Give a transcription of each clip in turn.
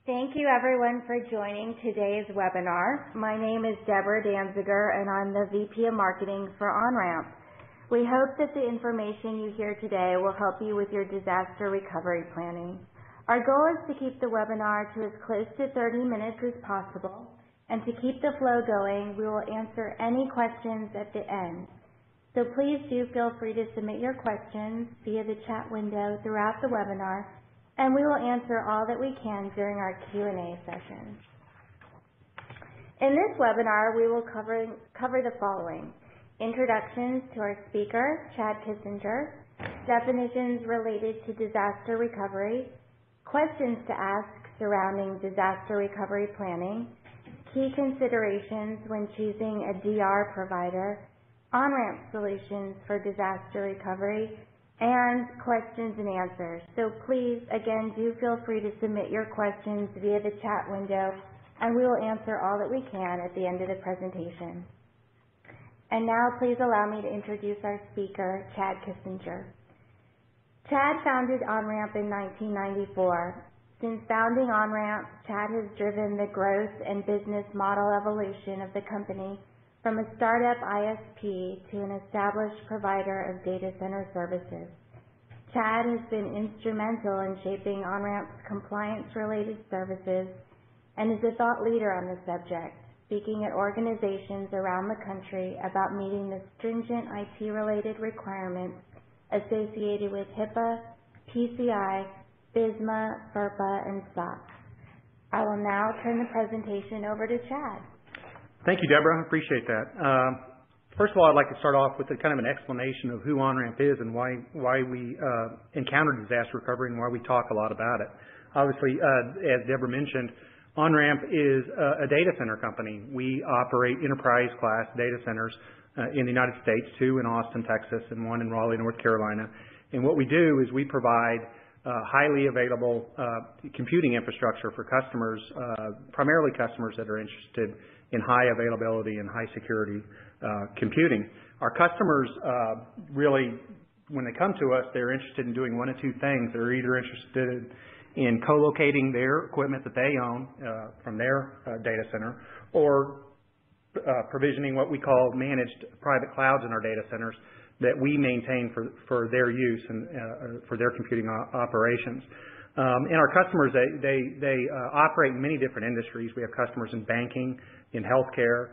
Thank you everyone for joining today's webinar. My name is Deborah Danziger and I'm the VP of Marketing for OnRamp. We hope that the information you hear today will help you with your disaster recovery planning. Our goal is to keep the webinar to as close to 30 minutes as possible, and to keep the flow going, we will answer any questions at the end. So please do feel free to submit your questions via the chat window throughout the webinar, and we will answer all that we can during our Q&A session. In this webinar, we will cover the following: introductions to our speaker, Chad Kissinger, definitions related to disaster recovery, questions to ask surrounding disaster recovery planning, key considerations when choosing a DR provider, OnRamp solutions for disaster recovery, and questions and answers. So please, again, do feel free to submit your questions via the chat window, and we will answer all that we can at the end of the presentation. And now please allow me to introduce our speaker, Chad Kissinger. Chad founded OnRamp in 1994. Since founding OnRamp, Chad has driven the growth and business model evolution of the company from a startup ISP to an established provider of data center services. Chad has been instrumental in shaping OnRamp's compliance-related services and is a thought leader on the subject, speaking at organizations around the country about meeting the stringent IT-related requirements associated with HIPAA, PCI, BISMA, FERPA, and SOX. I will now turn the presentation over to Chad. Thank you, Deborah. I appreciate that. First of all, I'd like to start off with kind of an explanation of who OnRamp is and why we encounter disaster recovery and why we talk a lot about it. Obviously, as Deborah mentioned, OnRamp is a data center company. We operate enterprise-class data centers in the United States, 2 in Austin, Texas, and 1 in Raleigh, North Carolina. And what we do is we provide highly available computing infrastructure for customers, primarily customers that are interested in high availability and high security computing. Our customers really, when they come to us, they're interested in doing one of two things. They're either interested in co-locating their equipment that they own from their data center, or provisioning what we call managed private clouds in our data centers that we maintain for their use and for their computing operations. And our customers, they operate in many different industries. We have customers in banking, in healthcare,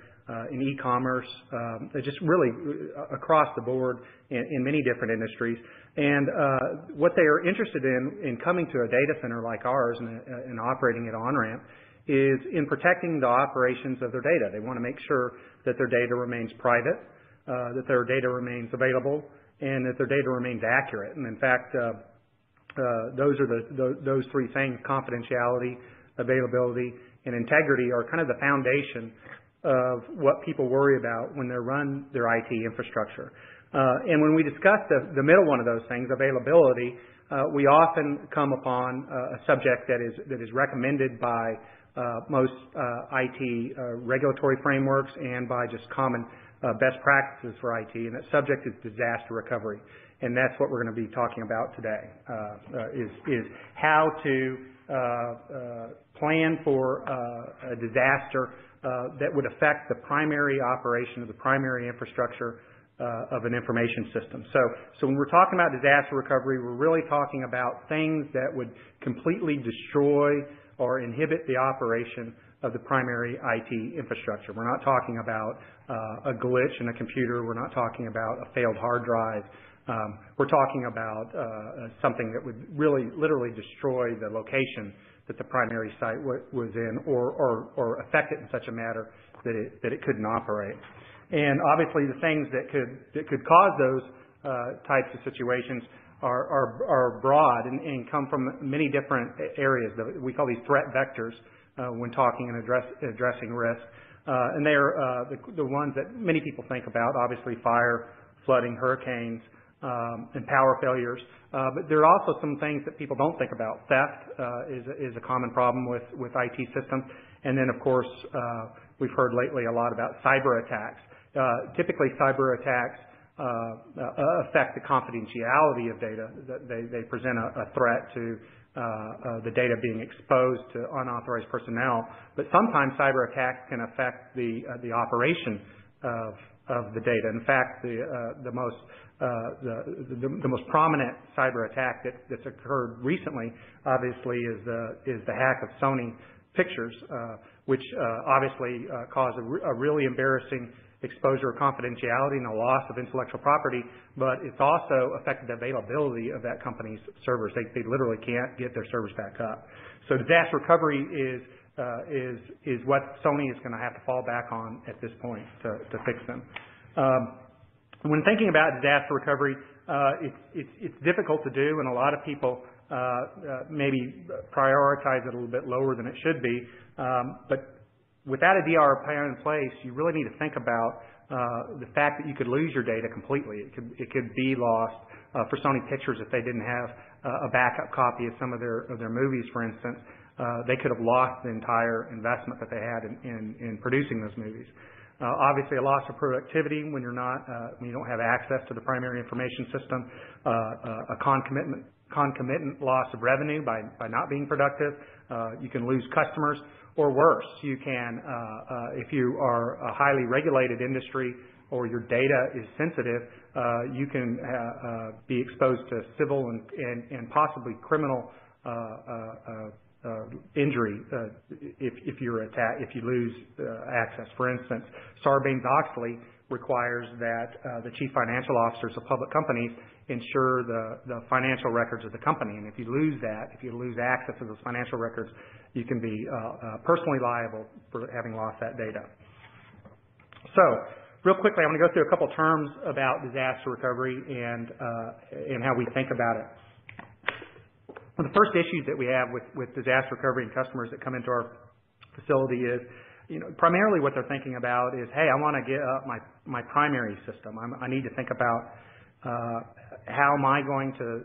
in e-commerce, just really across the board in many different industries. And what they are interested in coming to a data center like ours and operating at OnRamp is in protecting the operations of their data. They want to make sure that their data remains private, that their data remains available, and that their data remains accurate. And in fact, those three things, confidentiality, availability, and integrity, are kind of the foundation of what people worry about when they run their IT infrastructure. And when we discuss the middle one of those things, availability, we often come upon a subject that is recommended by most IT regulatory frameworks and by just common best practices for IT, and that subject is disaster recovery. And that's what we're going to be talking about today, is how to plan for a disaster that would affect the primary operation of the primary infrastructure of an information system. So when we're talking about disaster recovery, we're really talking about things that would completely destroy or inhibit the operation of the primary IT infrastructure. We're not talking about a glitch in a computer. We're not talking about a failed hard drive. We're talking about something that would really literally destroy the location that the primary site was in, or affect it in such a manner that it couldn't operate. And obviously the things that could cause those types of situations are broad and come from many different areas. We call these threat vectors when talking and addressing risk. And they are the ones that many people think about, obviously fire, flooding, hurricanes, and power failures. But there are also some things that people don't think about. Theft is a common problem with IT systems. And then, of course, we've heard lately a lot about cyber attacks. Typically, cyber attacks affect the confidentiality of data. They present a threat to the data being exposed to unauthorized personnel, but sometimes cyber attacks can affect the operation of the data. In fact, the most prominent cyber attack that's occurred recently, obviously, is the hack of Sony Pictures, which obviously caused a really embarrassing exposure of confidentiality and a loss of intellectual property, but it's also affected the availability of that company's servers. They literally can't get their servers back up. So disaster recovery is what Sony is going to have to fall back on at this point to fix them. When thinking about disaster recovery, it's difficult to do, and a lot of people maybe prioritize it a little bit lower than it should be. But without a DR plan in place, you really need to think about the fact that you could lose your data completely. It could be lost. For Sony Pictures, if they didn't have a backup copy of some of their movies, for instance, they could have lost the entire investment that they had in producing those movies. Obviously, a loss of productivity when you don't have access to the primary information system, a concomitant loss of revenue by not being productive. You can lose customers, or worse, you can, if you are a highly regulated industry or your data is sensitive, you can be exposed to civil and possibly criminal injury if you lose access. For instance, Sarbanes-Oxley requires that the chief financial officers of public companies ensure the financial records of the company, and if you lose that, if you lose access to those financial records, you can be personally liable for having lost that data. So, real quickly, I want to go through a couple terms about disaster recovery and how we think about it. One of the first issues that we have with disaster recovery and customers that come into our facility is, primarily what they're thinking about is, hey, I want to get up my primary system. I need to think about how am I going to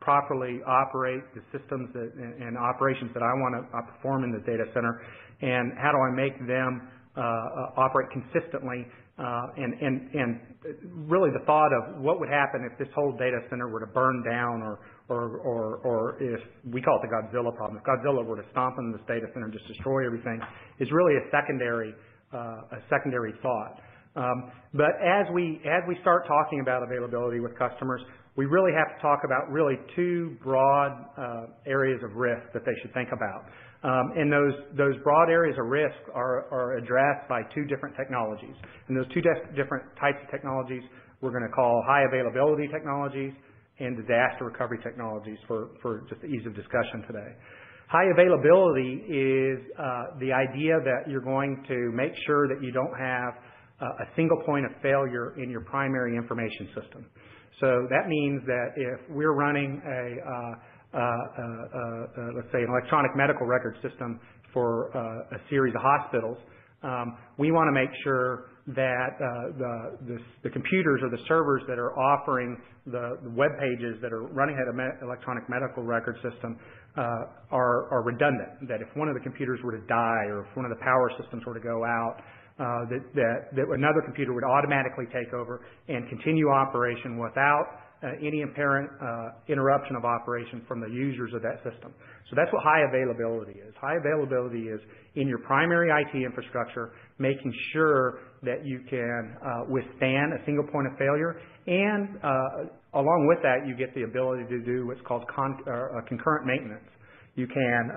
properly operate the systems and operations that I want to perform in the data center, and how do I make them operate consistently, and really the thought of what would happen if this whole data center were to burn down, or if we call it the Godzilla problem, if Godzilla were to stomp into this data center and just destroy everything, is really a secondary thought. But as we start talking about availability with customers, we really have to talk about really two broad areas of risk that they should think about. And those broad areas of risk are addressed by two different technologies. And those two different types of technologies we're going to call high availability technologies and disaster recovery technologies for just the ease of discussion today. High availability is the idea that you're going to make sure that you don't have a single point of failure in your primary information system. So that means that if we're running let's say an electronic medical record system for a series of hospitals, we want to make sure that the computers or the servers that are offering the web pages that are running that electronic medical record system are redundant. That if one of the computers were to die, or if one of the power systems were to go out, that another computer would automatically take over and continue operation without any apparent interruption of operation from the users of that system. So that's what high availability is. High availability is in your primary IT infrastructure, making sure that you can withstand a single point of failure, and along with that, you get the ability to do what's called concurrent maintenance. You can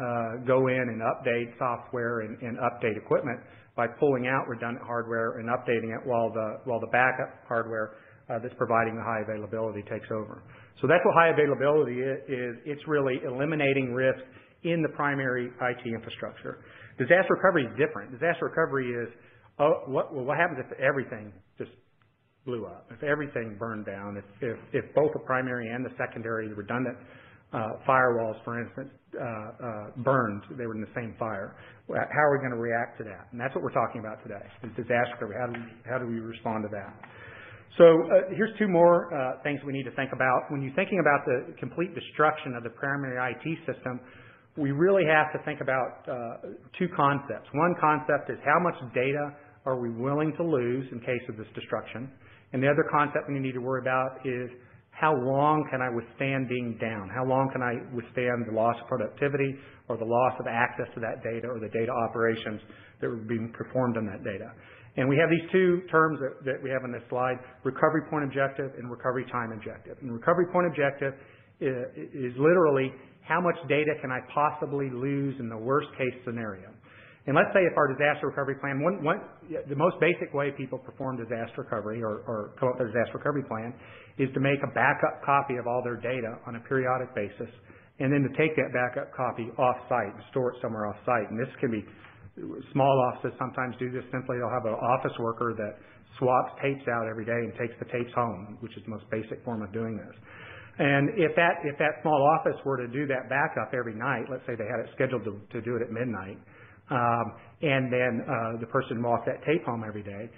go in and update software and update equipment by pulling out redundant hardware and updating it while the backup hardware that's providing the high availability takes over. So that's what high availability is. It's really eliminating risk in the primary IT infrastructure. Disaster recovery is different. Disaster recovery is, what happens if everything just blew up, if everything burned down, if both the primary and the secondary, the redundant firewalls, for instance, burned, they were in the same fire. How are we going to react to that? And that's what we're talking about today, is disaster recovery. How do we respond to that? So here's two more things we need to think about. When you're thinking about the complete destruction of the primary IT system, we really have to think about two concepts. One concept is how much data are we willing to lose in case of this destruction? And the other concept we need to worry about is how long can I withstand being down? How long can I withstand the loss of productivity or the loss of access to that data or the data operations that were being performed on that data? And we have these two terms that we have on this slide, recovery point objective and recovery time objective. And recovery point objective is literally how much data can I possibly lose in the worst case scenario. And let's say if our disaster recovery plan, the most basic way people perform disaster recovery or come up with a disaster recovery plan is to make a backup copy of all their data on a periodic basis and then to take that backup copy off-site and store it somewhere off-site. And this can be, small offices sometimes do this simply. They'll have an office worker that swaps tapes out every day and takes the tapes home, which is the most basic form of doing this. And if that small office were to do that backup every night, let's say they had it scheduled to do it at midnight, and then the person walked that tape home every day,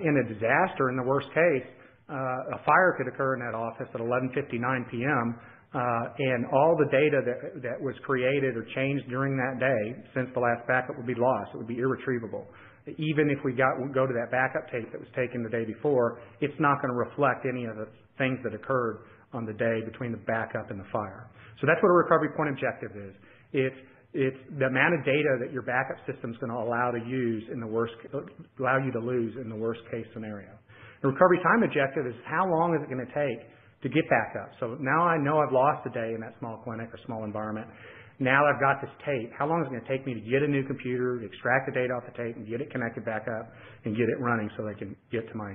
in a disaster, in the worst case, a fire could occur in that office at 11:59 p.m., and all the data that was created or changed during that day since the last backup would be lost. It would be irretrievable. Even if we go to that backup tape that was taken the day before, it's not going to reflect any of the things that occurred on the day between the backup and the fire. So that's what a recovery point objective is. It's the amount of data that your backup system is going to allow you to lose in the worst case scenario. The recovery time objective is how long is it going to take to get back up. So now I know I've lost a day in that small clinic or small environment. Now I've got this tape. How long is it going to take me to get a new computer, to extract the data off the tape, and get it connected back up, and get it running so I can get to my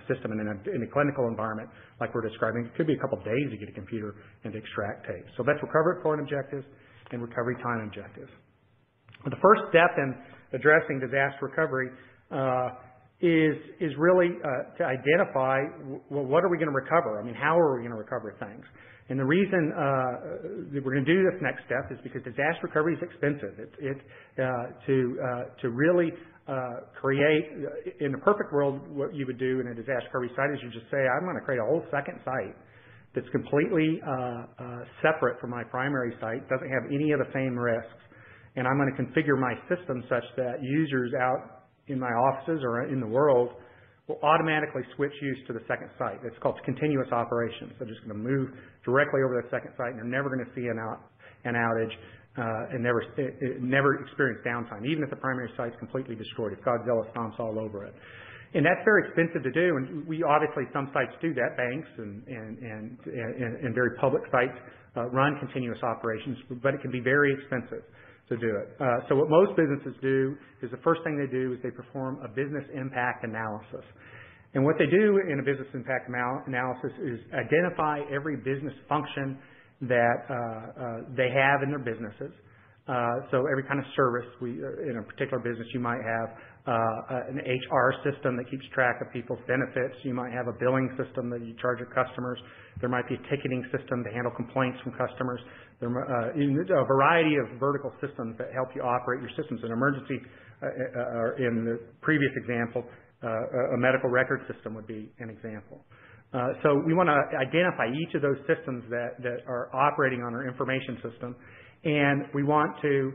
system. And in a clinical environment, like we're describing, it could be a couple of days to get a computer and to extract tape. So that's recovery point objectives and recovery time objectives. The first step in addressing disaster recovery is really to identify, well, what are we going to recover? I mean, how are we going to recover things? And the reason that we're going to do this next step is because disaster recovery is expensive. To really create, in the perfect world, what you would do in a disaster recovery site is you just say, I'm going to create a whole second site that's completely separate from my primary site, doesn't have any of the same risks, and I'm going to configure my system such that users out in my offices or in the world will automatically switch use to the second site. It's called continuous operations. They're just going to move directly over the second site, and they're never going to see an outage and never experience downtime, even if the primary site's completely destroyed, if Godzilla stomps all over it. And that's very expensive to do, and we obviously, some sites do that, banks and very public sites run continuous operations, but it can be very expensive to do it. So what most businesses do is the first thing they do is they perform a business impact analysis. And what they do in a business impact analysis is identify every business function that they have in their businesses. So every kind of service, in a particular business, you might have an HR system that keeps track of people's benefits. You might have a billing system that you charge your customers. There might be a ticketing system to handle complaints from customers. There are a variety of vertical systems that help you operate your systems. An emergency, in the previous example, a medical record system would be an example. So we want to identify each of those systems that are operating on our information system, and we want to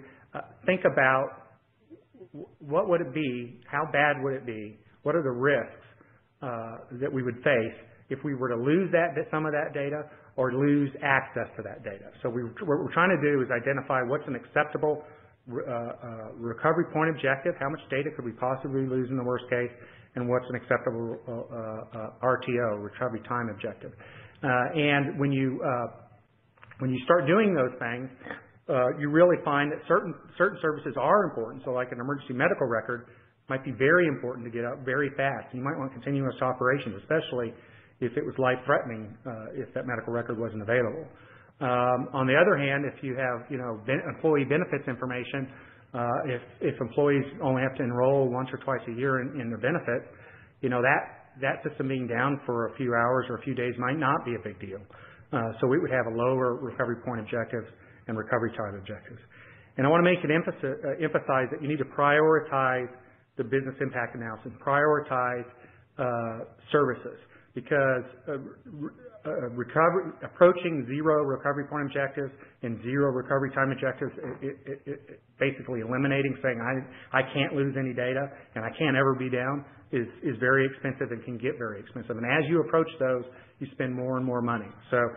think about what would it be, how bad would it be, what are the risks that we would face if we were to lose some of that data or lose access to that data. So what we're trying to do is identify what's an acceptable recovery point objective, how much data could we possibly lose in the worst case, and what's an acceptable RTO, recovery time objective. And when you start doing those things, you really find that certain services are important. So like an emergency medical record might be very important to get up very fast. You might want continuous operations, especially if it was life-threatening, if that medical record wasn't available. On the other hand, if you have, employee benefits information, if employees only have to enroll once or twice a year in their benefits, that system being down for a few hours or a few days might not be a big deal. So we would have a lower recovery point objective and recovery time objectives. And I want to make it emphasize that you need to prioritize the business impact analysis, prioritize services, because approaching zero recovery point objectives and zero recovery time objectives, basically eliminating, saying I can't lose any data and I can't ever be down, is very expensive and can get very expensive. And as you approach those, you spend more and more money. So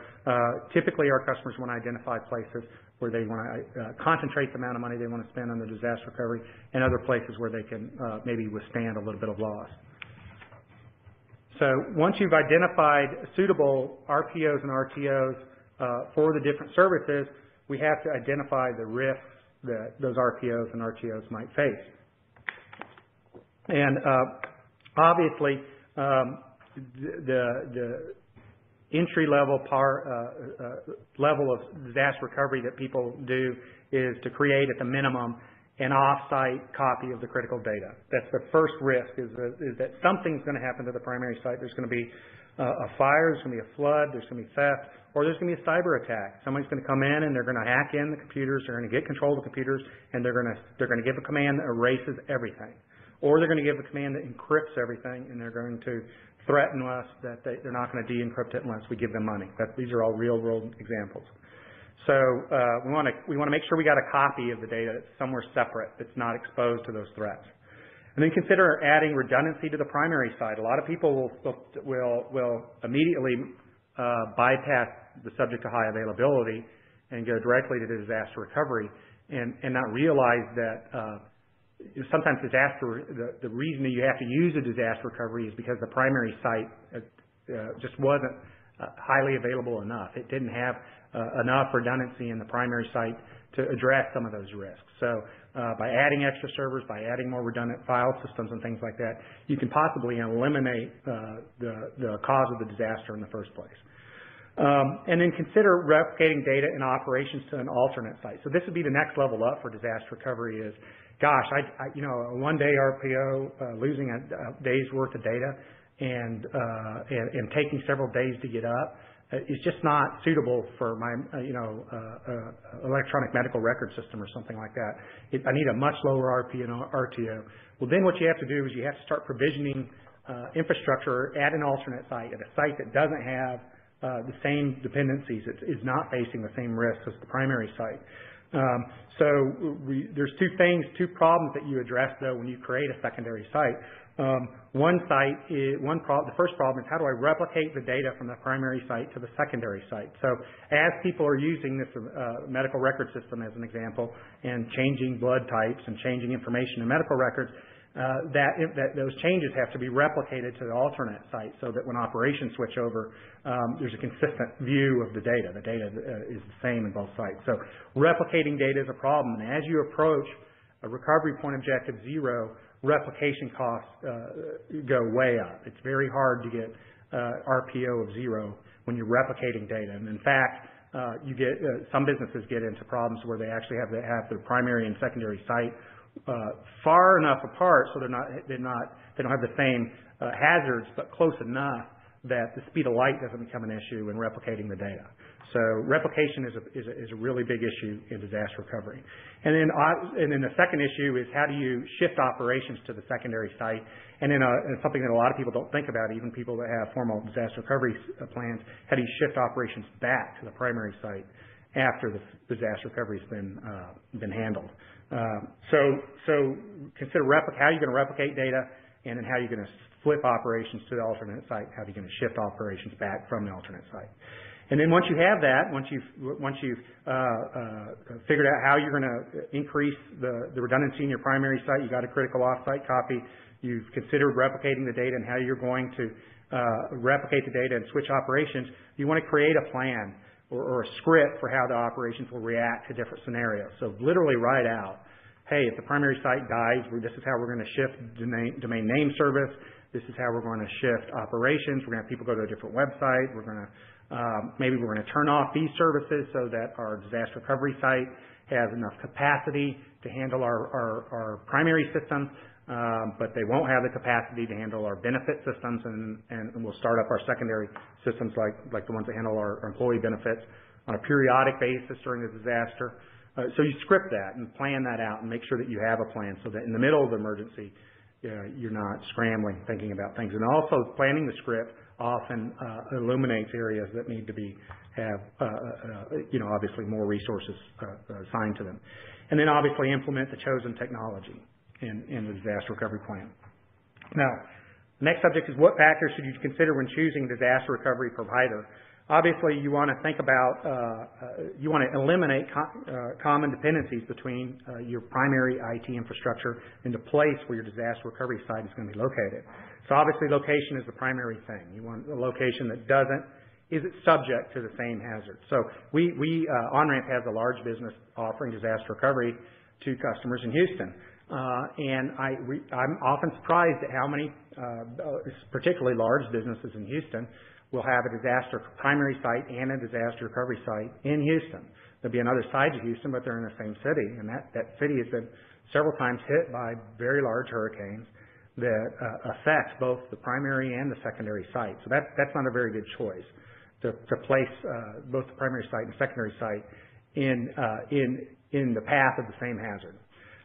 typically our customers want to identify places where they want to concentrate the amount of money they want to spend on the disaster recovery, and other places where they can maybe withstand a little bit of loss. So once you've identified suitable RPOs and RTOs for the different services, we have to identify the risks that those RPOs and RTOs might face. And obviously, the entry-level level of disaster recovery that people do is to create, at the minimum, an off-site copy of the critical data. That's the first risk, is that something's going to happen to the primary site. There's going to be a fire, there's going to be a flood, there's going to be theft, or there's going to be a cyber attack. Somebody's going to come in and they're going to hack in the computers, they're going to get control of the computers, and they're going to give a command that erases everything. Or they're going to give a command that encrypts everything, and they're going to threaten us that they're not going to de-encrypt it unless we give them money. These are all real-world examples. So we want to make sure we got a copy of the data that's somewhere separate, that's not exposed to those threats. And then consider adding redundancy to the primary side. A lot of people will immediately bypass the subject to high availability and go directly to the disaster recovery, and not realize that sometimes the reason that you have to use a disaster recovery is because the primary site just wasn't highly available enough. It didn't have enough redundancy in the primary site to address some of those risks. So by adding extra servers, by adding more redundant file systems and things like that, you can possibly eliminate the cause of the disaster in the first place. And then consider replicating data and operations to an alternate site. So this would be the next level up for disaster recovery is, gosh, a one-day RPO losing a day's worth of data and taking several days to get up is just not suitable for my electronic medical record system or something like that. I need a much lower RPO and RTO. Well, then what you have to do is you have to start provisioning infrastructure at an alternate site, at a site that doesn't have the same dependencies, is not facing the same risks as the primary site. There's two problems that you address though when you create a secondary site. The first problem is, how do I replicate the data from the primary site to the secondary site? So as people are using this medical record system as an example, and changing blood types and changing information in medical records, those changes have to be replicated to the alternate site, so that when operations switch over, there's a consistent view of the data. The data is the same in both sites. So replicating data is a problem. And as you approach a recovery point objective 0, replication costs go way up. It's very hard to get RPO of 0 when you're replicating data. And in fact, some businesses get into problems where they actually have to have their primary and secondary site far enough apart so they don't have the same hazards, but close enough that the speed of light doesn't become an issue in replicating the data. So replication is a really big issue in disaster recovery. And then the second issue is, how do you shift operations to the secondary site? And then something that a lot of people don't think about, even people that have formal disaster recovery plans, how do you shift operations back to the primary site after the disaster recovery has been handled? So consider how are you going to replicate data, and then how are you going to flip operations to the alternate site? How are you going to shift operations back from the alternate site? And then once you have that, once you've figured out how you're going to increase the redundancy in your primary site, you got a critical off-site copy, you've considered replicating the data and how you're going to replicate the data and switch operations, you want to create a plan or a script for how the operations will react to different scenarios. So literally write out, hey, if the primary site dies, this is how we're going to shift domain name service. This is how we're going to shift operations. We're going to have people go to a different website. We're going to maybe we're going to turn off these services so that our disaster recovery site has enough capacity to handle our primary systems, but they won't have the capacity to handle our benefit systems, and we'll start up our secondary systems like the ones that handle our employee benefits on a periodic basis during the disaster. So you script that and plan that out and make sure that you have a plan, so that in the middle of the emergency, you're not scrambling thinking about things. And also planning the script often illuminates areas that need to have obviously more resources assigned to them. And then obviously implement the chosen technology in the disaster recovery plan. Now, Next subject is what factors should you consider when choosing a disaster recovery provider? Obviously, you want to think about, you want to eliminate common dependencies between your primary IT infrastructure and the place where your disaster recovery site is going to be located. So obviously, location is the primary thing. You want a location that isn't subject to the same hazard. So OnRamp has a large business offering disaster recovery to customers in Houston. And I'm often surprised at how many, particularly large businesses in Houston, will have a disaster primary site and a disaster recovery site in Houston. There'll be another side to Houston, but they're in the same city, and that city has been several times hit by very large hurricanes that affect both the primary and the secondary site. So that's not a very good choice to place both the primary site and secondary site in the path of the same hazard.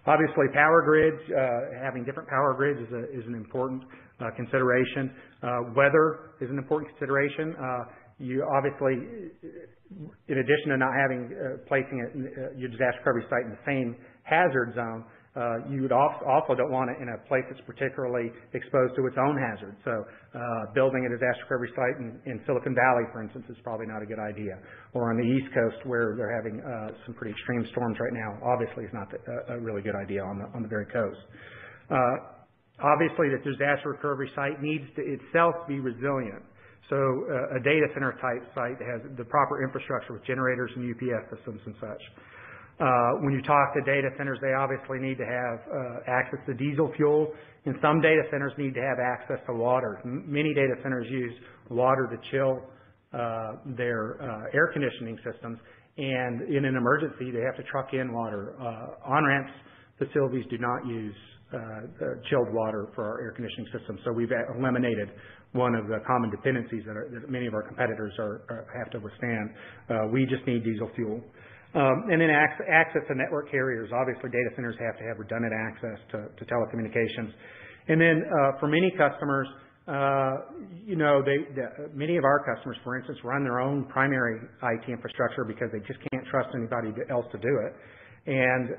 Obviously, power grids, having different power grids is an important consideration. Weather is an important consideration. You obviously, in addition to not having placing your disaster recovery site in the same hazard zone, you would also don't want it in a place that's particularly exposed to its own hazard. So building a disaster recovery site in Silicon Valley, for instance, is probably not a good idea. Or on the East Coast, where they're having some pretty extreme storms right now, obviously is not a really good idea on the very coast. Obviously, the disaster recovery site needs to itself be resilient. So a data center type site has the proper infrastructure with generators and UPS systems and such. When you talk to data centers, they obviously need to have access to diesel fuel, and some data centers need to have access to water. Many data centers use water to chill their air conditioning systems, and in an emergency, they have to truck in water. OnRamp's facilities do not use chilled water for our air conditioning system, so we've eliminated one of the common dependencies that many of our competitors have to withstand. We just need diesel fuel. And then access to network carriers. Obviously, data centers have to have redundant access to telecommunications. And then for many customers, many of our customers, for instance, run their own primary IT infrastructure because they just can't trust anybody else to do it. And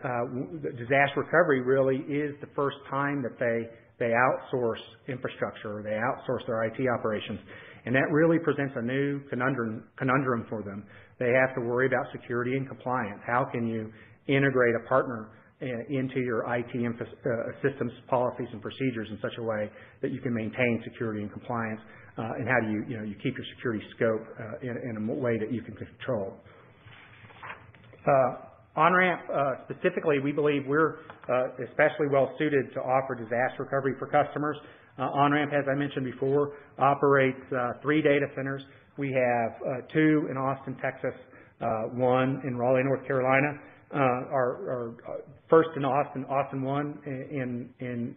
disaster recovery really is the first time that they outsource infrastructure, or they outsource their IT operations. And that really presents a new conundrum for them. They have to worry about security and compliance. How can you integrate a partner into your IT systems, policies, and procedures in such a way that you can maintain security and compliance? And how do you keep your security scope in a way that you can control? OnRamp, specifically, we believe we're especially well suited to offer disaster recovery for customers. OnRamp, as I mentioned before, operates 3 data centers. We have 2 in Austin, Texas, 1 in Raleigh, North Carolina. Our first in Austin 1 in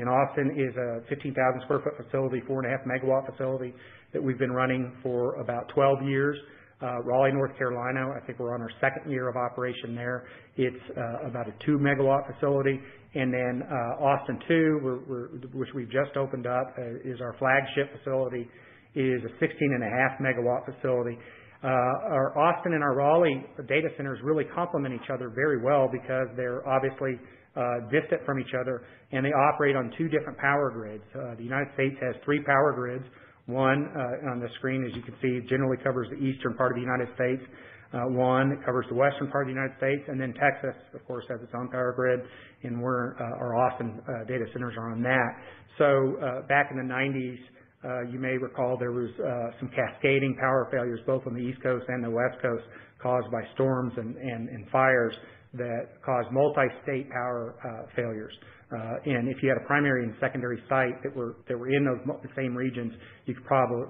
Austin is a 15,000 square foot facility, 4.5 megawatt facility that we've been running for about 12 years. Raleigh, North Carolina, I think we're on our 2nd year of operation there. It's about a 2 megawatt facility. And then Austin 2, which we've just opened up, is our flagship facility, is a 16.5 megawatt facility. Our Austin and our Raleigh data centers really complement each other very well because they're obviously distant from each other, and they operate on 2 different power grids. The United States has 3 power grids. One on the screen, as you can see, generally covers the eastern part of the United States. One covers the western part of the United States, and then Texas, of course, has its own power grid, and our Austin data centers are on that. So back in the 90s, you may recall there was some cascading power failures both on the East Coast and the West Coast caused by storms and fires that caused multi-state power failures. And if you had a primary and secondary site that were in those same regions, you could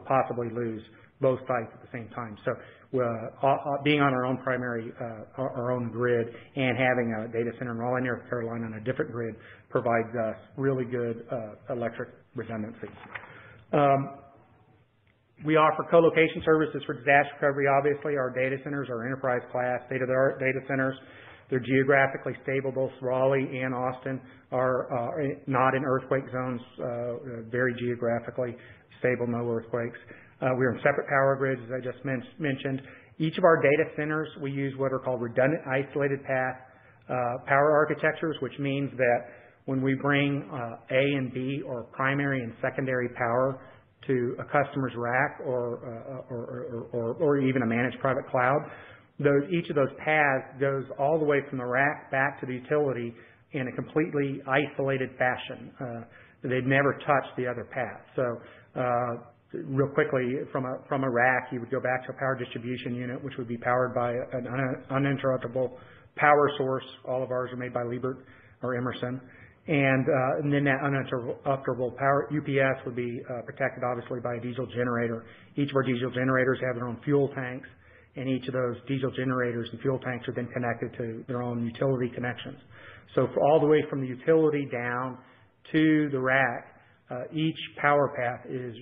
possibly lose both sites at the same time. So being on our own primary, our own grid, and having a data center in Raleigh, North Carolina on a different grid provides us really good electric redundancy. We offer co-location services for disaster recovery. Obviously, our data centers are enterprise class, state-of-the-art data centers. They're geographically stable. Both Raleigh and Austin are not in earthquake zones, very geographically stable, no earthquakes. We're in separate power grids, as I just mentioned. Each of our data centers, we use what are called redundant isolated path power architectures, which means that when we bring A and B or primary and secondary power to a customer's rack or even a managed private cloud, each of those paths goes all the way from the rack back to the utility in a completely isolated fashion. They'd never touch the other path. So real quickly, from a rack, you would go back to a power distribution unit, which would be powered by an uninterruptible power source. All of ours are made by Liebert or Emerson. And then that uninterruptible power UPS would be protected, obviously, by a diesel generator. Each of our diesel generators have their own fuel tanks, and each of those diesel generators and fuel tanks are then connected to their own utility connections. So all the way from the utility down to the rack, each power path is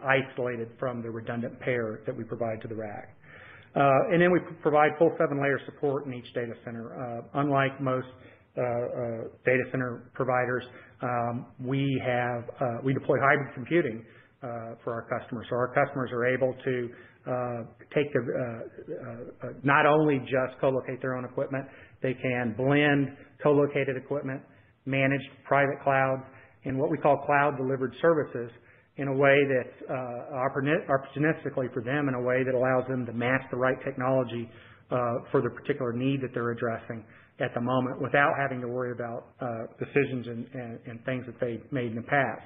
isolated from the redundant pair that we provide to the rack. And then we provide full 7-layer support in each data center. Unlike most data center providers, we deploy hybrid computing for our customers. So our customers are able to take not only just co-locate their own equipment, they can blend co-located equipment, managed private clouds, and what we call cloud-delivered services in a way that's opportunistically for them, in a way that allows them to match the right technology for the particular need that they're addressing at the moment without having to worry about decisions and things that they've made in the past.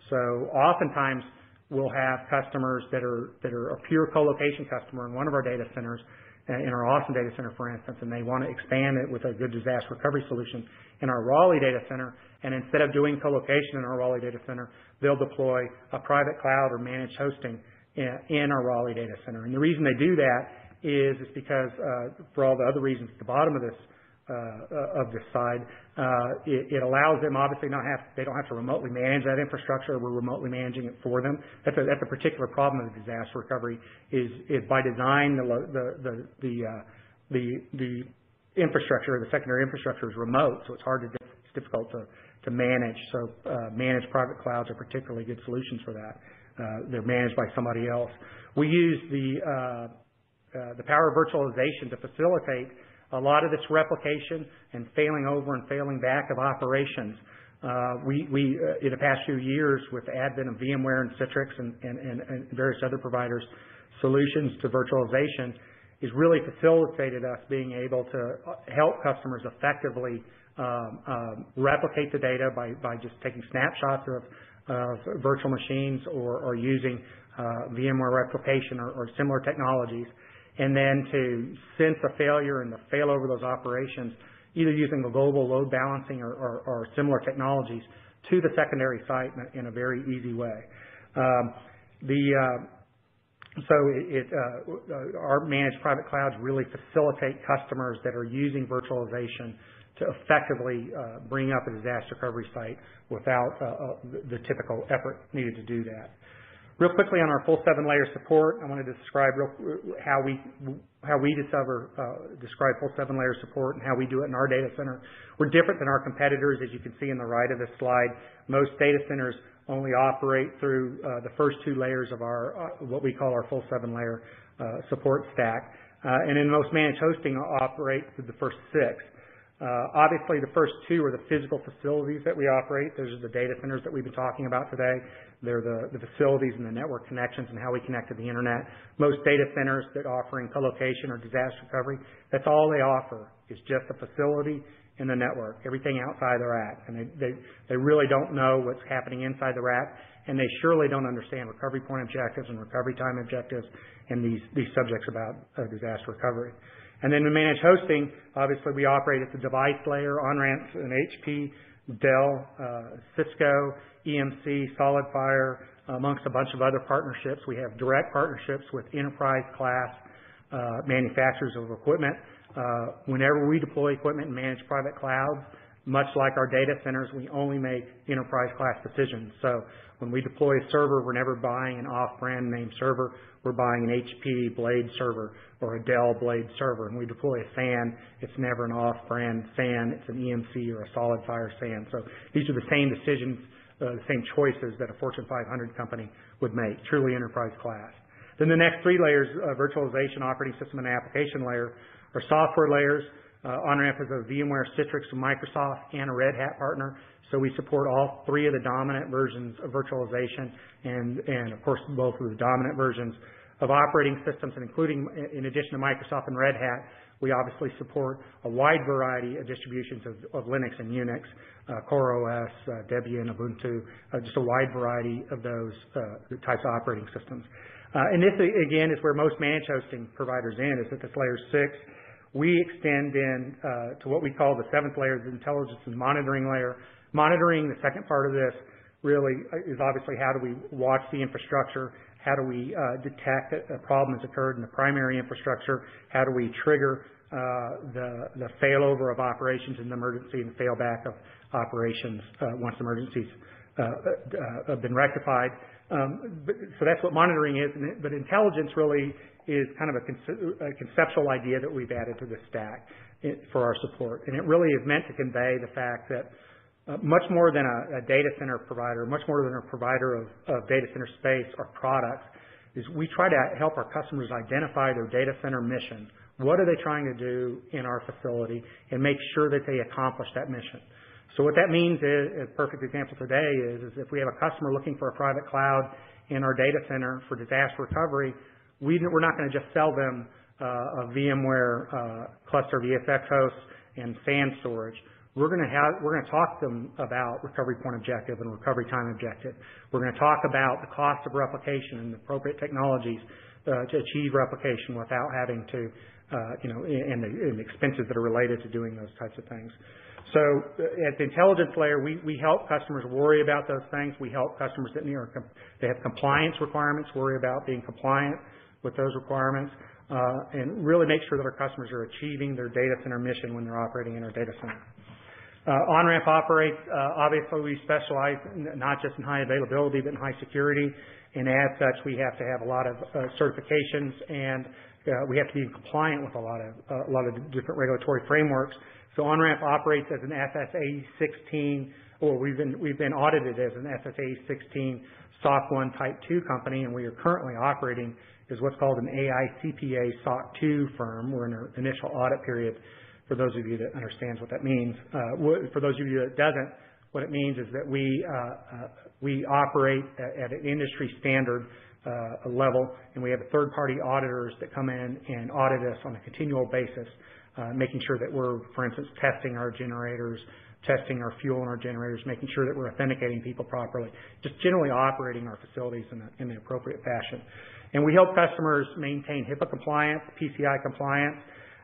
So oftentimes we'll have customers that are a pure co-location customer in one of our data centers, in our Austin data center, for instance, and they want to expand it with a good disaster recovery solution in our Raleigh data center. And instead of doing co-location in our Raleigh data center, they'll deploy a private cloud or managed hosting in our Raleigh data center. And the reason they do that is because for all the other reasons at the bottom of this side, it allows them, obviously, they don't have to remotely manage that infrastructure. We're remotely managing it for them. That's a particular problem with disaster recovery. Is by design the infrastructure, the secondary infrastructure is remote, so it's difficult to manage. So managed private clouds are particularly good solutions for that. They're managed by somebody else. We use the power of virtualization to facilitate a lot of this replication and failing over and failing back of operations. We in the past few years, with the advent of VMware and Citrix and various other providers' solutions to virtualization, has really facilitated us being able to help customers effectively replicate the data by just taking snapshots of virtual machines or using VMware replication or similar technologies, and then to sense a failure and to fail over those operations, either using the global load balancing or similar technologies to the secondary site in a very easy way. Our managed private clouds really facilitate customers that are using virtualization to effectively bring up a disaster recovery site without the typical effort needed to do that. Real quickly on our full 7-layer support, I wanted to describe how we describe full 7-layer support and how we do it in our data center. We're different than our competitors, as you can see in the right of this slide. Most data centers only operate through the first 2 layers of our what we call our full 7-layer support stack, and in most managed hosting operate through the first 6. Obviously, the first 2 are the physical facilities that we operate. Those are the data centers that we've been talking about today. They're the facilities and the network connections and how we connect to the internet. Most data centers that offering co-location or disaster recovery, that's all they offer is just a facility and the network, everything outside the rack. And they really don't know what's happening inside the rack, and they surely don't understand recovery point objectives and recovery time objectives and these subjects about disaster recovery. And then in managed hosting, obviously we operate at the device layer, OnRamp and HP, Dell, Cisco, EMC, SolidFire, amongst a bunch of other partnerships. We have direct partnerships with enterprise class manufacturers of equipment. Whenever we deploy equipment in managed private clouds, much like our data centers, we only make enterprise class decisions. So when we deploy a server, we're never buying an off-brand name server. We're buying an HP Blade server or a Dell Blade server. And we deploy a SAN, it's never an off-brand SAN. It's an EMC or a SolidFire SAN. So these are the same decisions, the same choices that a Fortune 500 company would make, truly enterprise class. Then the next 3 layers, virtualization, operating system, and application layer, are software layers. OnRamp is a VMware, Citrix, Microsoft, and a Red Hat partner. So we support all three of the dominant versions of virtualization and of course, both of the dominant versions of operating systems, and including, in addition to Microsoft and Red Hat, we obviously support a wide variety of distributions of Linux and Unix, CoreOS, Debian, Ubuntu, just a wide variety of those types of operating systems. And this, again, is where most managed hosting providers is at this layer 6. We extend in to what we call the 7th layer, the intelligence and monitoring layer. Monitoring, the second part of this, really is obviously how do we watch the infrastructure, how do we detect a problem that's occurred in the primary infrastructure, how do we trigger the failover of operations in the emergency and failback of operations once emergencies have been rectified. So that's what monitoring is, but intelligence really is kind of a conceptual idea that we've added to the stack for our support. And it really is meant to convey the fact that much more than a data center provider, much more than a provider of data center space or products, is we try to help our customers identify their data center mission. What are they trying to do in our facility, and make sure that they accomplish that mission. So what that means is, a perfect example today is if we have a customer looking for a private cloud in our data center for disaster recovery, we're not going to just sell them a VMware cluster of ESX hosts and SAN storage. We're going to talk to them about recovery point objective and recovery time objective. We're going to talk about the cost of replication and the appropriate technologies to achieve replication without having to, and the expenses that are related to doing those types of things. So at the intelligence layer, we help customers worry about those things. We help customers that they have compliance requirements worry about being compliant with those requirements, and really make sure that our customers are achieving their data center mission when they're operating in our data center. OnRamp operates, obviously we specialize not just in high availability, but in high security. And as such, we have to have a lot of certifications, and we have to be compliant with a lot of different regulatory frameworks. So OnRamp operates as an FSA 16, or we've been audited as an FSA 16 SOC 1 Type 2 company, and we are currently operating as what's called an AICPA SOC 2 firm. We're in our initial audit period. For those of you that understands what that means, for those of you that doesn't, what it means is that we operate at an industry standard level, and we have third-party auditors that come in and audit us on a continual basis, making sure that we're, for instance, testing our generators, testing our fuel in our generators, making sure that we're authenticating people properly, just generally operating our facilities in the appropriate fashion. And we help customers maintain HIPAA compliance, PCI compliance.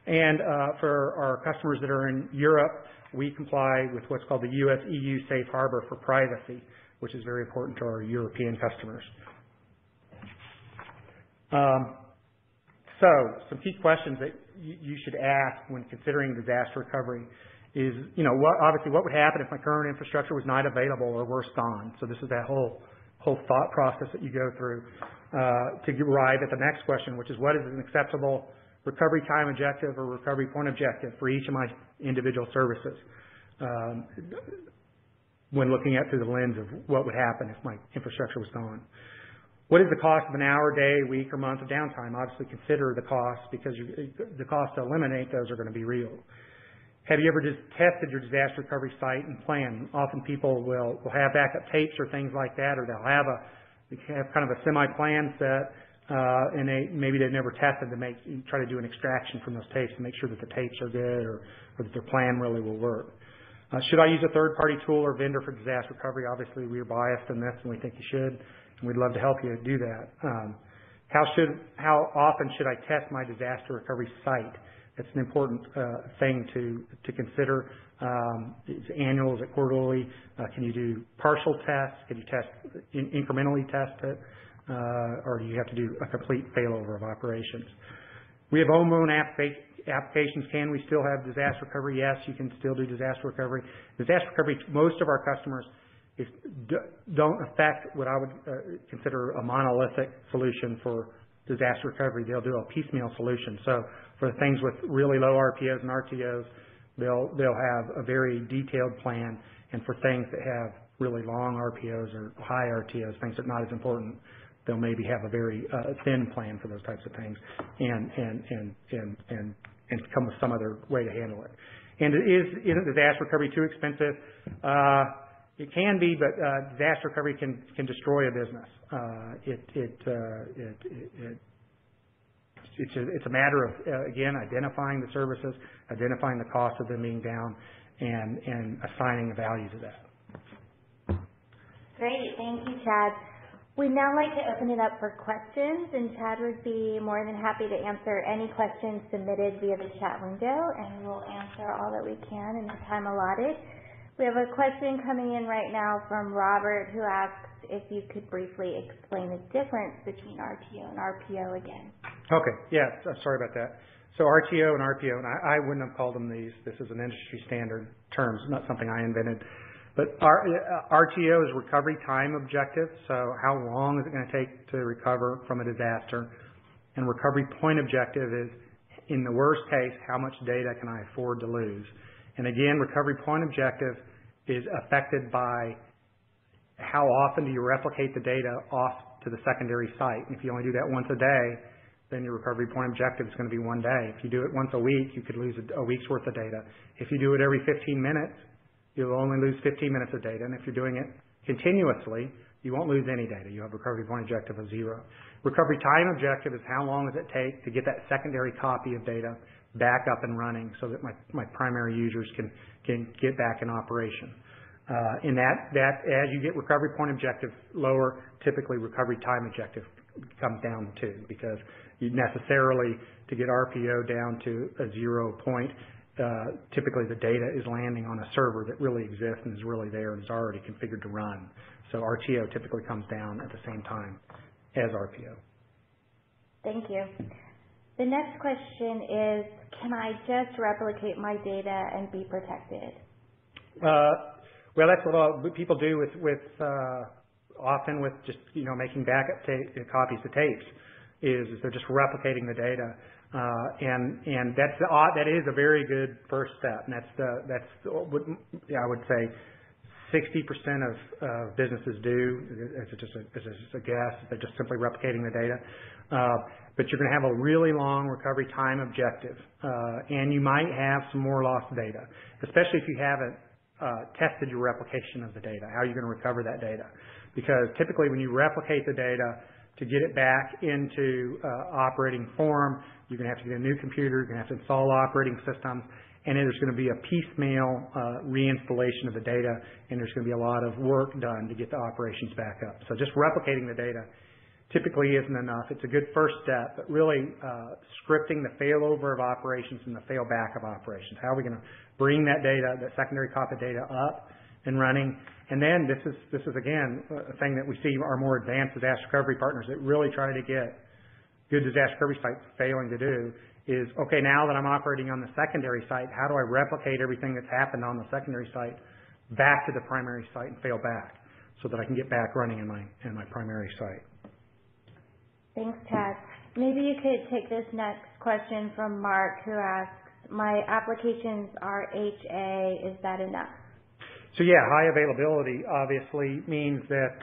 And for our customers that are in Europe, we comply with what's called the US-EU Safe Harbor for privacy, which is very important to our European customers. So some key questions that you should ask when considering disaster recovery is, obviously what would happen if my current infrastructure was not available or worse gone? So this is that whole thought process that you go through to arrive at the next question, which is what is an acceptable recovery time objective or recovery point objective for each of my individual services when looking at through the lens of what would happen if my infrastructure was gone. What is the cost of an hour, day, week, or month of downtime? Obviously consider the cost, because the cost to eliminate those are going to be real. Have you ever just tested your disaster recovery site and plan? Often people will have backup tapes or things like that, or they'll have kind of a semi-plan set, and maybe they've never tested to try to do an extraction from those tapes to make sure that the tapes are good or that their plan really will work. Should I use a third-party tool or vendor for disaster recovery? Obviously, we're biased in this, and we think you should, and we'd love to help you do that. How often should I test my disaster recovery site? That's an important thing to consider. Is it annual? Is it quarterly? Can you do partial tests? Can you incrementally test it? Or do you have to do a complete failover of operations? We have homegrown applications. Can we still have disaster recovery? Yes, you can still do disaster recovery. Disaster recovery, most of our customers don't affect what I would consider a monolithic solution for disaster recovery. They'll do a piecemeal solution. So for things with really low RPOs and RTOs, they'll have a very detailed plan, and for things that have really long RPOs or high RTOs, things that are not as important, they'll maybe have a very thin plan for those types of things, and and come with some other way to handle it. And isn't disaster recovery too expensive? It can be, but disaster recovery can destroy a business. It's a matter of again identifying the services, identifying the cost of them being down, and assigning a value to that. Great, thank you, Chad. We'd now like to open it up for questions, and Chad would be more than happy to answer any questions submitted via the chat window, and we'll answer all that we can in the time allotted. We have a question coming in right now from Robert, who asks if you could briefly explain the difference between RTO and RPO again. Okay, yeah, sorry about that. So RTO and RPO, and I wouldn't have called them these. This is an industry standard term, not something I invented. But RTO is recovery time objective, so how long is it going to take to recover from a disaster? And recovery point objective is, in the worst case, how much data can I afford to lose? And again, recovery point objective is affected by how often do you replicate the data off to the secondary site. And if you only do that once a day, then your recovery point objective is going to be one day. If you do it once a week, you could lose a week's worth of data. If you do it every 15 minutes, you'll only lose 15 minutes of data. And if you're doing it continuously, you won't lose any data. You have recovery point objective of 0. Recovery time objective is how long does it take to get that secondary copy of data back up and running so that my primary users can get back in operation. And that as you get recovery point objective lower, typically recovery time objective comes down too, because you necessarily, to get RPO down to a 0 point, typically the data is landing on a server that really exists and is really there and is already configured to run. So RTO typically comes down at the same time as RPO. Thank you. The next question is, can I just replicate my data and be protected? Well, that's what people do with often with just making backup copies of tapes. Is they're just replicating the data, and that is a very good first step. And that's what I would say 60% of businesses do. It's just a guess. They're just simply replicating the data. But you're going to have a really long recovery time objective, and you might have some more lost data, especially if you haven't tested your replication of the data. How are you going to recover that data? Because typically when you replicate the data, to get it back into operating form, you're going to have to get a new computer, you're going to have to install operating systems, and then there's going to be a piecemeal reinstallation of the data, and there's going to be a lot of work done to get the operations back up. So just replicating the data typically isn't enough. It's a good first step, but really scripting the failover of operations and the failback of operations. How are we going to bring that data, that secondary copy data up and running? And then this is again a thing that we see our more advanced disaster recovery partners that really try to get good disaster recovery sites failing to do is, okay, now that I'm operating on the secondary site, how do I replicate everything that's happened on the secondary site back to the primary site and fail back so that I can get back running in my primary site? Thanks, Chad. Maybe you could take this next question from Mark, who asks, my applications are HA, is that enough? So yeah, high availability obviously means that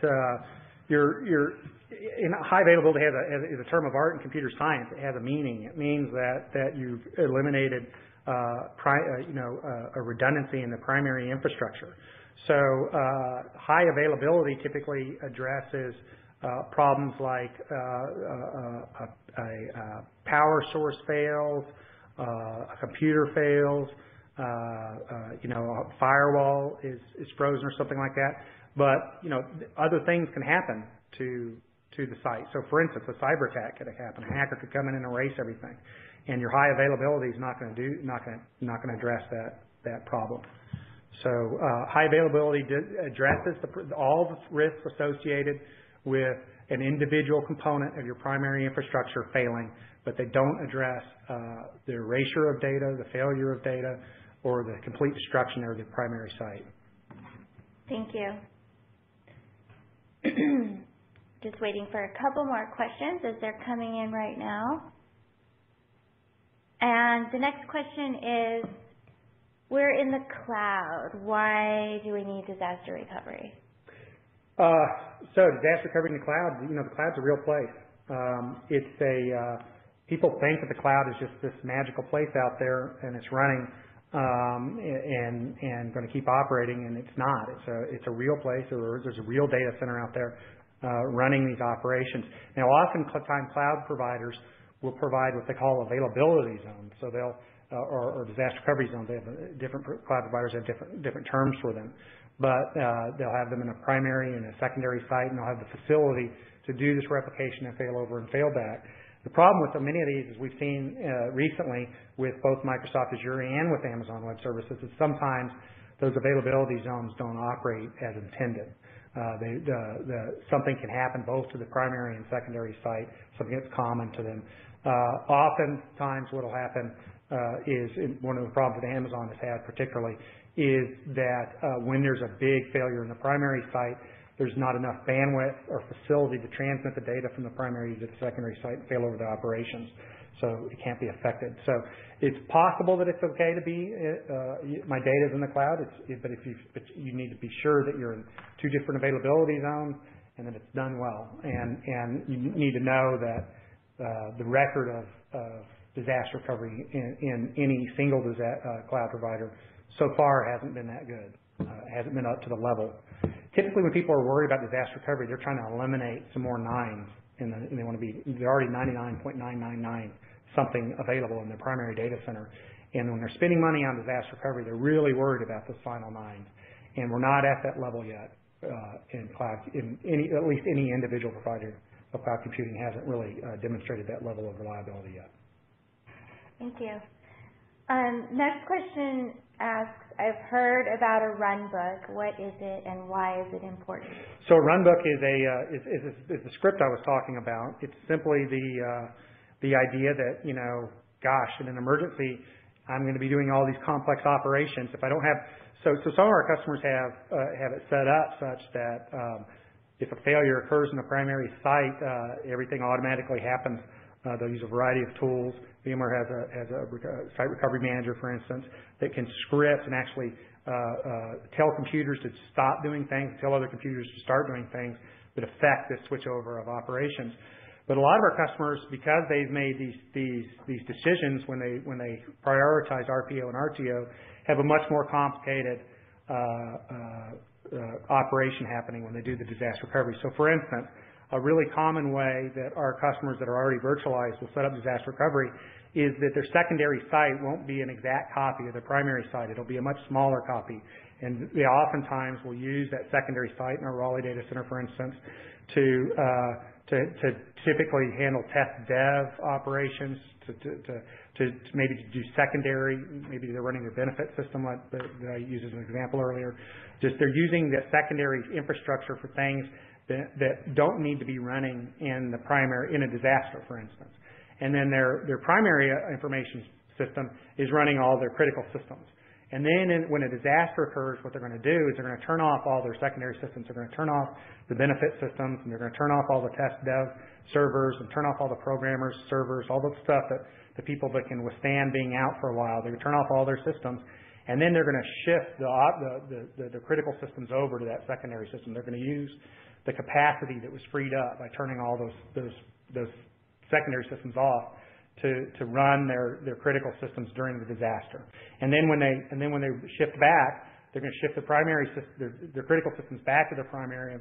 high availability is a term of art in computer science. It has a meaning. It means that you've eliminated a redundancy in the primary infrastructure. So high availability typically addresses problems like a power source fails, a computer fails, a firewall is frozen or something like that. But other things can happen to the site. So for instance, a cyber attack could happen. A hacker could come in and erase everything, and your high availability is not going to address that problem. So high availability addresses all the risks associated with an individual component of your primary infrastructure failing, but they don't address the erasure of data, the failure of data, or the complete destruction of the primary site. Thank you. Just waiting for a couple more questions as they're coming in right now. And the next question is, we're in the cloud. Why do we need disaster recovery? So disaster recovery in the cloud, the cloud's a real place. people think that the cloud is just this magical place out there and it's running and going to keep operating, and it's not. It's a real place. There's a real data center out there running these operations. Now, oftentimes cloud providers will provide what they call availability zones. So they'll or disaster recovery zones. They have different cloud providers have different terms for them, but they'll have them in a primary and a secondary site, and they'll have the facility to do this replication and failover and failback. The problem with many of these, as we've seen recently with both Microsoft Azure and with Amazon Web Services, is sometimes those availability zones don't operate as intended. Something can happen both to the primary and secondary site, something that's common to them. Oftentimes what will happen is, one of the problems that Amazon has had particularly, is that when there's a big failure in the primary site, there's not enough bandwidth or facility to transmit the data from the primary to the secondary site and fail over the operations. So it can't be affected. So it's possible that it's okay to be, my data is in the cloud, but you need to be sure that you're in two different availability zones and that it's done well. And you need to know that the record of disaster recovery in any single cloud provider so far hasn't been that good. Hasn't been up to the level. Typically, when people are worried about disaster recovery, they're trying to eliminate some more nines, and they want to be, they're already 99.999 something available in their primary data center. And when they're spending money on disaster recovery, they're really worried about those final nines. And we're not at that level yet in cloud. At least any individual provider of cloud computing hasn't really demonstrated that level of reliability yet. Thank you. Next question asks, I've heard about a runbook. What is it and why is it important? So a runbook is the script I was talking about. It's simply the idea that, gosh, in an emergency, I'm going to be doing all these complex operations. If I don't have, so some of our customers have it set up such that if a failure occurs in the primary site, everything automatically happens. They'll use a variety of tools. VMware has a site recovery manager, for instance, that can script and actually tell computers to stop doing things, tell other computers to start doing things that affect this switchover of operations. But a lot of our customers, because they've made these decisions when they prioritize RPO and RTO, have a much more complicated operation happening when they do the disaster recovery. So, for instance, a really common way that our customers that are already virtualized will set up disaster recovery is that their secondary site won't be an exact copy of their primary site. It'll be a much smaller copy. And they oftentimes will use that secondary site in our Raleigh data center, for instance, to typically handle test dev operations, to maybe to do secondary, maybe they're running their benefit system like that I used as an example earlier. Just they're using that secondary infrastructure for things that don't need to be running in a disaster, for instance. And then their primary information system is running all their critical systems. And then when a disaster occurs, what they're going to do is they're going to turn off all their secondary systems. They're going to turn off the benefit systems, and they're going to turn off all the test dev servers, and turn off all the programmers, servers, all the stuff that the people that can withstand being out for a while. They're going to turn off all their systems. And then they're going to shift the critical systems over to that secondary system. They're going to use the capacity that was freed up by turning all those secondary systems off to run their critical systems during the disaster. And then when they shift back, they're going to shift their critical systems back to their primary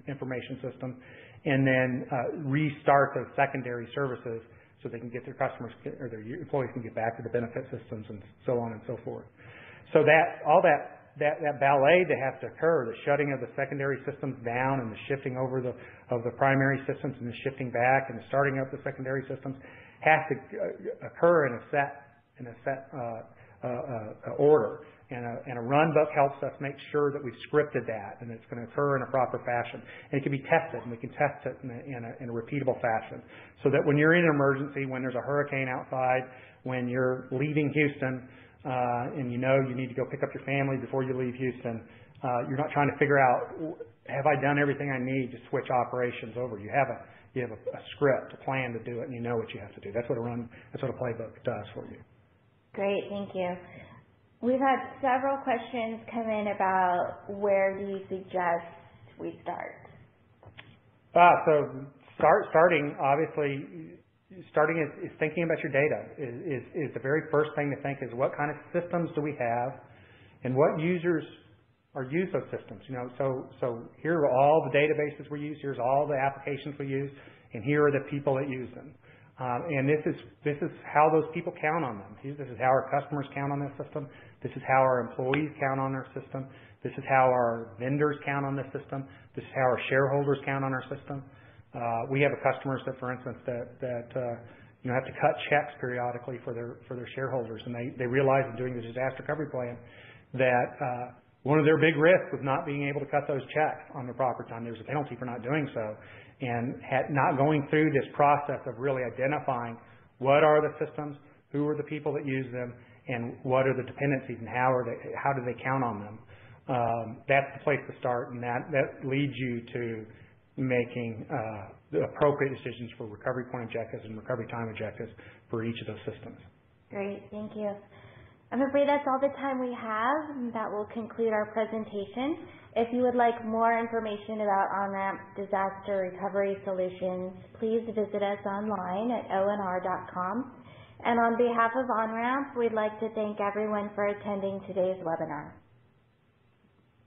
information system, and then restart those secondary services so they can get their customers or their employees can get back to the benefit systems and so on and so forth. So that ballet that has to occur, the shutting of the secondary systems down and the shifting over of the primary systems and the shifting back and the starting up the secondary systems, has to occur in a set order. And a runbook helps us make sure that we've scripted that and it's going to occur in a proper fashion. And it can be tested, and we can test it in a repeatable fashion, so that when you're in an emergency, when there's a hurricane outside, when you're leaving Houston, and you need to go pick up your family before you leave Houston, you're not trying to figure out, have I done everything I need to switch operations over? You have a script, a plan to do it, and you know what you have to do. That's what a playbook does for you. Great, thank you. We've had several questions come in about where do you suggest we start? So starting, obviously, starting is thinking about your data. Is the very first thing to think is what kind of systems do we have, and what users are use those systems. So here are all the databases we use. Here's all the applications we use, and here are the people that use them. And this is how those people count on them. This is how our customers count on this system. This is how our employees count on our system. This is how our vendors count on this system. This is how our shareholders count on our system. We have customers that, for instance, that have to cut checks periodically for their shareholders, and they realize in doing the disaster recovery plan that one of their big risks was not being able to cut those checks on the proper time. There's a penalty for not doing so, and not going through this process of really identifying what are the systems, who are the people that use them, and what are the dependencies, and how do they count on them. That's the place to start, and that leads you to making the appropriate decisions for recovery point objectives and recovery time objectives for each of those systems. Great, thank you. I'm afraid that's all the time we have. That will conclude our presentation. If you would like more information about OnRamp Disaster Recovery Solutions, please visit us online at onr.com. And on behalf of OnRamp, we'd like to thank everyone for attending today's webinar.